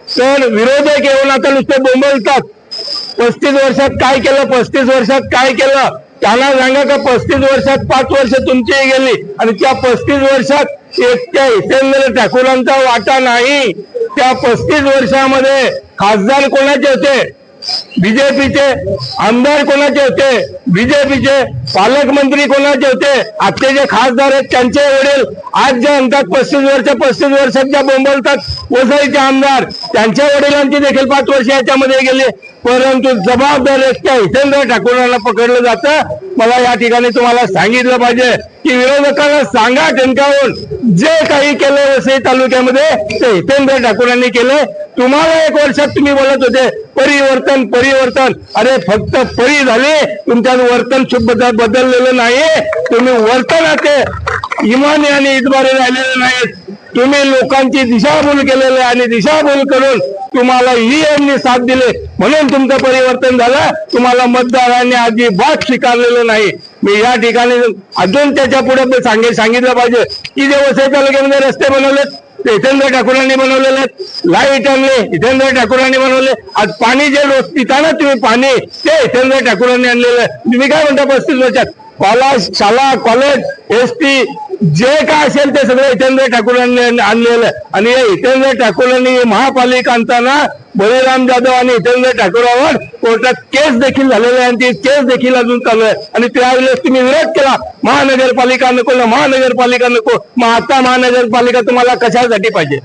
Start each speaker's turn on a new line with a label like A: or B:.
A: तर विरोधक येऊन आता नुसते बोंबलतात. 35 वर्षात काय केलं, 35 वर्षात काय केलं, त्यांना सांगा का 35 वर्षात 5 वर्ष तुमची गेली आणि त्या 35 वर्षात एकट्या हितेंद्र ठाकूरांचा वाटा नाही. त्या 35 वर्षामध्ये खासदार कोणाचे होते, बीजेपीचे, आमदार कोणाचे होते, बीजेपीचे, पालकमंत्री कोणाचे होते, आजचे जे खासदार आहेत त्यांचे वडील आज जे म्हणतात 35 वर्षात ज्या बोंबलतात वसईचे आमदार, त्यांच्या वडिलांची देखील 5 वर्ष याच्यामध्ये गेले. परंतु जबाबदार एकट्या हितेंद्र ठाकूरांना पकडलं जातं. मला या ठिकाणी तुम्हाला सांगितलं पाहिजे की विरोधकांना सांगा ठणकावून, जे काही केलं वसई तालुक्यामध्ये ते हितेंद्र ठाकूरांनी केलंय. तुम्हाला 1 वर्षात तुम्ही बोलत होते परिवर्तन परिवर्तन, अरे फक्त परी झाले, तुमच्यात वर्तन बदललेलं नाहीये. तुम्ही वर्तनाचे इमानी आणि इतबारे राहिलेले नाहीत. तुम्ही लोकांची दिशाभूल केलेले आणि दिशाभूल करून तुम्हाला ईएमनी साथ दिले म्हणून तुमचं परिवर्तन झालं. तुम्हाला मतदारांनी अजिबात स्वीकारलेलं नाही. मी या ठिकाणी अजून त्याच्या पुढे सांगितलं पाहिजे की जे वसई तालुक्यामध्ये रस्ते बनवलेत ते हितेंद्र ठाकूरांनी बनवलेले आहेत, लाईट आणले हितेंद्र ठाकूरांनी बनवले, आज पाणी जे रोज पिताना तुम्ही पाणी ते हितेंद्र ठाकूरांनी आणलेलं आहे. तुम्ही काय म्हणता 35 वर्षात शाळा कॉलेज एसटी जे काय असेल ते सगळं हितेंद्र ठाकूरांनी आणलेलं. आणि हितेंद्र ठाकूरांनी महापालिका आणताना बळीराम जाधव आणि हितेंद्र ठाकूरावर कोर्टात केस देखील झालेली आहे आणि ती केस देखील अजून चालू आहे. आणि त्यावेळेस तुम्ही विरोध केला, महानगरपालिका नको ना, महानगरपालिका नको. मग आता महानगरपालिका तुम्हाला कशासाठी पाहिजे?